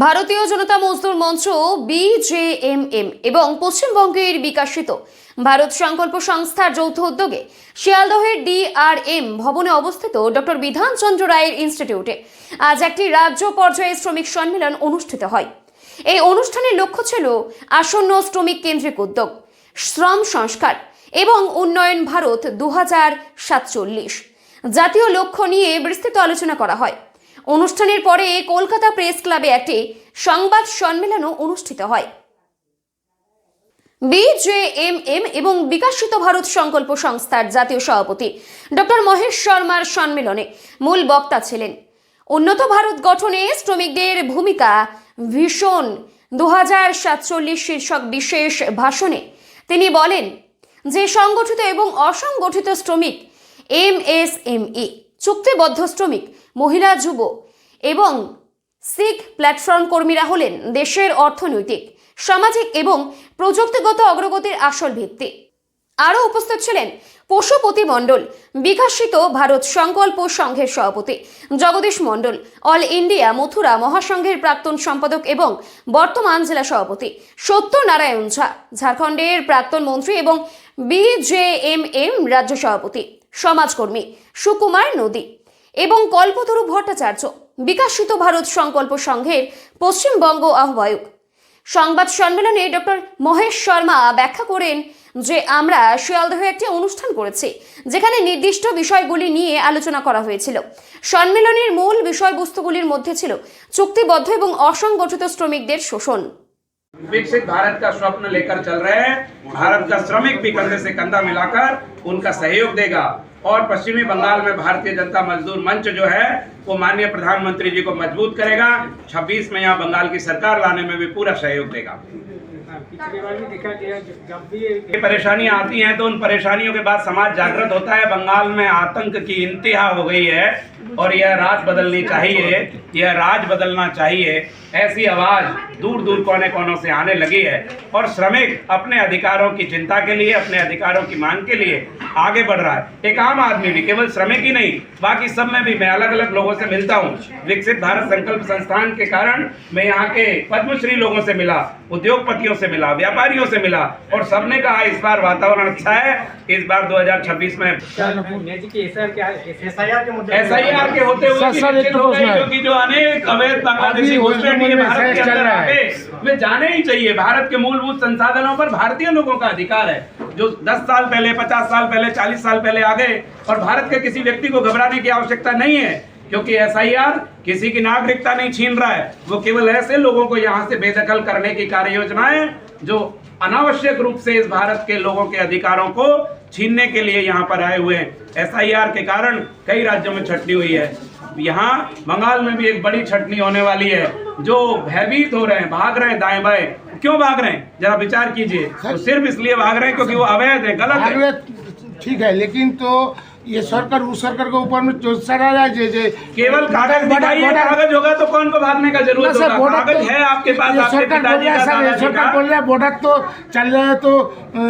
ভারতীয় জনতা মজদুর মঞ্চ বিজেএমএম এবং পশ্চিমবঙ্গের বিকাশিত ভারত সংকল্প সংস্থার যৌথ উদ্যোগে শিয়ালদহের ডিআরএম ভবনে অবস্থিত ডক্টর বিধানচন্দ্র রায়ের ইনস্টিটিউটে আজ একটি রাজ্য পর্যায়ে শ্রমিক সম্মেলন অনুষ্ঠিত হয়। এই অনুষ্ঠানের লক্ষ্য ছিল আসন্ন শ্রমিক কেন্দ্রিক উদ্যোগ, শ্রম সংস্কার এবং উন্নয়ন ভারত 2047 জাতীয় লক্ষ্য নিয়ে বিস্তৃত আলোচনা করা হয়। অনুষ্ঠানের পরে কলকাতা প্রেস ক্লাবে একটি সংবাদ সম্মেলনও অনুষ্ঠিত হয়। বিজেএমএম এবং বিকাশিত ভারত সংকল্প সংস্থার জাতীয় সভাপতি ডক্টর মহেশ শর্মার সম্মেলনে মূল বক্তা ছিলেন। উন্নত ভারত গঠনে শ্রমিকদের ভূমিকা ভীষণ 2047 শীর্ষক বিশেষ ভাষণে তিনি বলেন যে সংগঠিত এবং অসংগঠিত শ্রমিক, এমএসএমই, চুক্তিবদ্ধ শ্রমিক, মহিলা, যুব এবং শিখ প্ল্যাটফর্ম কর্মীরা হলেন দেশের অর্থনৈতিক, সামাজিক এবং প্রযুক্তিগত অগ্রগতির আসল ভিত্তি। আরও উপস্থিত ছিলেন পশুপতি মণ্ডল, বিকাশিত ভারত সংকল্প সংঘের সভাপতি জগদীশ মণ্ডল, অল ইন্ডিয়া মথুরা মহাসংঘের প্রাক্তন সম্পাদক এবং বর্তমান জেলা সভাপতি সত্যনারায়ণ ঝা, ঝাড়খণ্ডের প্রাক্তন মন্ত্রী এবং বিজেএমএম রাজ্য সভাপতি সমাজকর্মী সুকুমার নদী এবং কল্পতরু ভট্টাচার্য, বিকাশিত ভারত সংকল্প সংঘের পশ্চিমবঙ্গ আহ্বায়ক। সংবাদ সম্মেলনে ডক্টর মহেশ শর্মা ব্যাখ্যা করেন যে আমরা শিয়ালদহে একটি অনুষ্ঠান করেছি যেখানে নির্দিষ্ট বিষয়গুলি নিয়ে আলোচনা করা হয়েছিল। সম্মেলনের মূল বিষয়বস্তুগুলির মধ্যে ছিল চুক্তিবদ্ধ এবং অসংগঠিত শ্রমিকদের শোষণ। विकसित भारत का स्वप्न लेकर चल रहे हैं। भारत का श्रमिक भी कंधे से कंधा मिलाकर उनका सहयोग देगा और पश्चिमी बंगाल में भारतीय जनता मजदूर मंच जो है वो माननीय प्रधानमंत्री जी को मजबूत करेगा। 26 में यहाँ बंगाल की सरकार लाने में भी पूरा सहयोग देगा। ये परेशानियां आती हैं तो उन परेशानियों के बाद समाज जागृत होता है। बंगाल में आतंक की इंतहा हो गई है और यह राज बदलनी चाहिए, यह राज बदलना चाहिए। ऐसी आवाज दूर दूर कोने कोनों से आने लगी है और श्रमिक अपने अधिकारों की चिंता के लिए, अपने अधिकारों की मांग के लिए आगे बढ़ रहा है। एक आम आदमी भी, केवल श्रमिक ही नहीं, बाकी सब में भी मैं अलग अलग लोगों से मिलता हूँ। विकसित भारत संकल्प संस्थान के कारण मैं यहाँ के पद्मश्री लोगों से मिला, उद्योगपतियों से मिला, व्यापारियों से मिला और सबने कहा इस बार वातावरण अच्छा है। इस बार 2026 में SIR के होते हुए क्योंकि जो अनेक अवैध बांग्लादेशी घुसपैठ भारत के अंदर आए वे जाने ही चाहिए। भारत के मूलभूत संसाधनों पर भारतीय लोगों का अधिकार है, जो 10 साल पहले, 50 साल पहले, 40 साल पहले आ गए। और भारत के किसी व्यक्ति को घबराने की आवश्यकता नहीं है क्योंकि SIR किसी की नागरिकता नहीं छीन रहा है। वो केवल ऐसे लोगों को यहाँ से बेदखल करने की कार्य योजनाएं जो अनावश्यक रूप से इस भारत के लोगों के अधिकारों को छीनने के लिए यहाँ पर आए हुए हैं। SIR के कारण कई राज्यों में छटनी हुई है। यहाँ बंगाल में भी एक बड़ी छटनी होने वाली है। जो भयभीत हो रहे हैं, भाग रहे हैं दाएं बाएं, क्यों भाग रहे हैं जरा विचार कीजिए। तो सिर्फ इसलिए भाग रहे हैं क्योंकि वो अवैध है, गलत है। ठीक है, लेकिन तो ये सरकार उस सरकार के ऊपर में जो सारा राज्य केवल कागज दिखाइए, कागज होगा तो कौन को भागने का जरूरत होगा। कागज है आपके पास, आपके पिताजी का, सरकार बोल रहा है बॉर्डर तो चल रहा है तो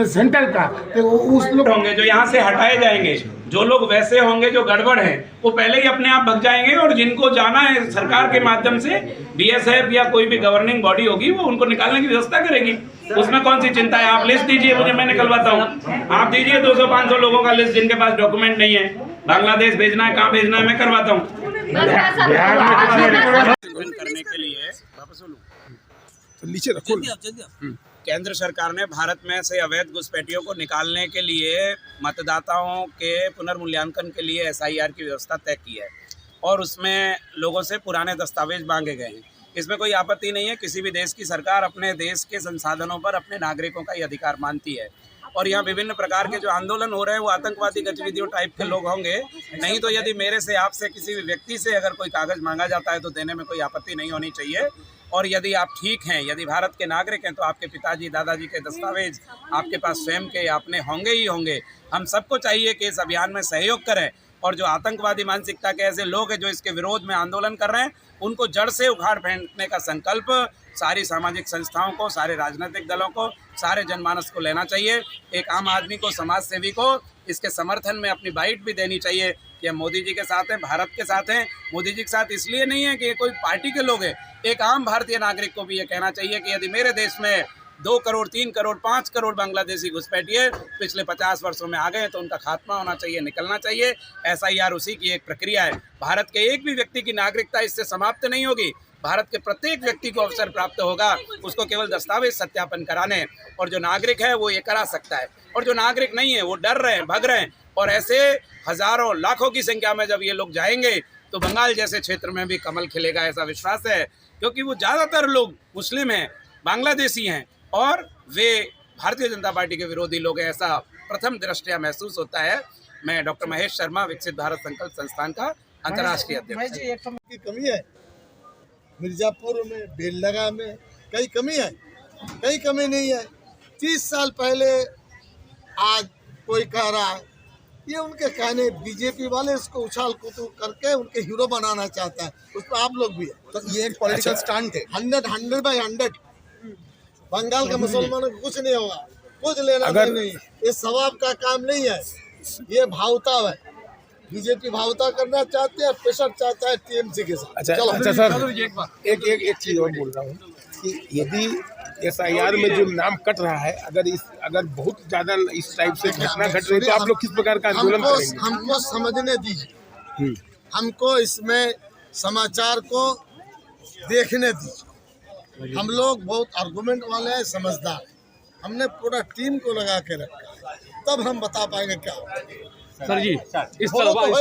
सेंट्रल का, तो उस लोग होंगे जो यहाँ से हटाए जाएंगे। जो लोग वैसे होंगे जो गड़बड़ हैं वो पहले ही अपने आप भग जाएंगे और जिनको जाना है सरकार के माध्यम से BSF या कोई भी गवर्निंग बॉडी होगी वो उनको निकालने की व्यवस्था करेगी। उसमें कौन सी चिंता है। आप लिस्ट दीजिए मुझे, मैं निकलवाता हूँ। आप दीजिए 200-500 लोगों का लिस्ट जिनके पास डॉक्यूमेंट नहीं है, बांग्लादेश भेजना है, कहाँ भेजना है, मैं करवाता हूँ। करने के लिए नीचे रखो। केंद्र सरकार ने भारत में से अवैध घुसपैठियों को निकालने के लिए मतदाताओं के पुनर्मूल्यांकन के लिए SIR की व्यवस्था तय की है और उसमें लोगों से पुराने दस्तावेज मांगे गए हैं। इसमें कोई आपत्ति नहीं है। किसी भी देश की सरकार अपने देश के संसाधनों पर अपने नागरिकों का ही अधिकार मानती है और यहाँ विभिन्न प्रकार के जो आंदोलन हो रहे हैं वो आतंकवादी गतिविधियों टाइप के लोग होंगे। नहीं तो यदि मेरे से, आपसे, किसी भी व्यक्ति से अगर कोई कागज मांगा जाता है तो देने में कोई आपत्ति नहीं होनी चाहिए। और यदि आप ठीक हैं, यदि भारत के नागरिक हैं तो आपके पिताजी, दादाजी के दस्तावेज आपके पास स्वयं के अपने होंगे ही होंगे। हम सबको चाहिए कि इस अभियान में सहयोग करें और जो आतंकवादी मानसिकता के ऐसे लोग हैं जो इसके विरोध में आंदोलन कर रहे हैं उनको जड़ से उखाड़ फेंकने का संकल्प सारी सामाजिक संस्थाओं को, सारे राजनीतिक दलों को, सारे जनमानस को लेना चाहिए। एक आम आदमी को, समाज सेवी को इसके समर्थन में अपनी बाइट भी देनी चाहिए कि हम मोदी जी के साथ हैं, भारत के साथ हैं। मोदी जी के साथ इसलिए नहीं है कि ये कोई पार्टी के लोग हैं, एक आम भारतीय नागरिक को भी ये कहना चाहिए कि यदि मेरे देश में 2 करोड़, 3 करोड़, 5 करोड़ बांग्लादेशी घुसपैठिए पिछले 50 वर्षों में आ गए तो उनका खात्मा होना चाहिए, निकलना चाहिए। SIR उसी की एक प्रक्रिया है। भारत के एक भी व्यक्ति की नागरिकता इससे समाप्त नहीं होगी। भारत के प्रत्येक व्यक्ति को अवसर प्राप्त होगा, उसको केवल दस्तावेज सत्यापन कराने, और जो नागरिक है वो ये करा सकता है, और जो नागरिक नहीं है वो डर रहे हैं, भग रहे हैं। और ऐसे हजारों लाखों की संख्या में जब ये लोग जाएंगे तो बंगाल जैसे क्षेत्र में भी कमल खिलेगा, ऐसा विश्वास है। क्योंकि वो ज़्यादातर लोग मुस्लिम हैं, बांग्लादेशी हैं, और वे भारतीय जनता पार्टी के विरोधी लोग हैं, ऐसा प्रथम दृष्टया महसूस होता है। मैं डॉक्टर महेश शर्मा, विकसित भारत संकल्प संस्थान का अंतर्राष्ट्रीय अध्यक्ष। की कमी है मिर्जापुर में, बेलडगा में कई कमी है, कई कमी नहीं है। 30 साल पहले आज कोई कह रहा है, ये उनके कहने, बीजेपी वाले इसको उछाल कूद करके उनके हीरो बनाना चाहता है, उस पर आप लोग भी है। तो ये एक पॉलिटिकल स्टंट है। 100/100 बंगाल के मुसलमानों को कुछ नहीं होगा, कुछ लेना नहीं। ये सवाब का काम नहीं है, ये भावता है। बीजेपी भावता करना चाहते हैं, प्रेशर चाहता है TMC के साथ। अच्छा सर, एक चीज और बोल रहा हूँ कि यदि SIR में जो नाम कट रहा है, अगर बहुत ज्यादा इस टाइप से घटना घट रही है तो आप लोग किस प्रकार का आंदोलन करेंगे? हमको समझने दीजिए, हमको इसमें समाचार को देखने दीजिए। हम लोग बहुत आर्गुमेंट वाले हैं, समझदार हैं। हमने पूरा टीम को लगा के रखा है, तब हम बता पाएंगे क्या होगा। सर जी, इस तो होगा।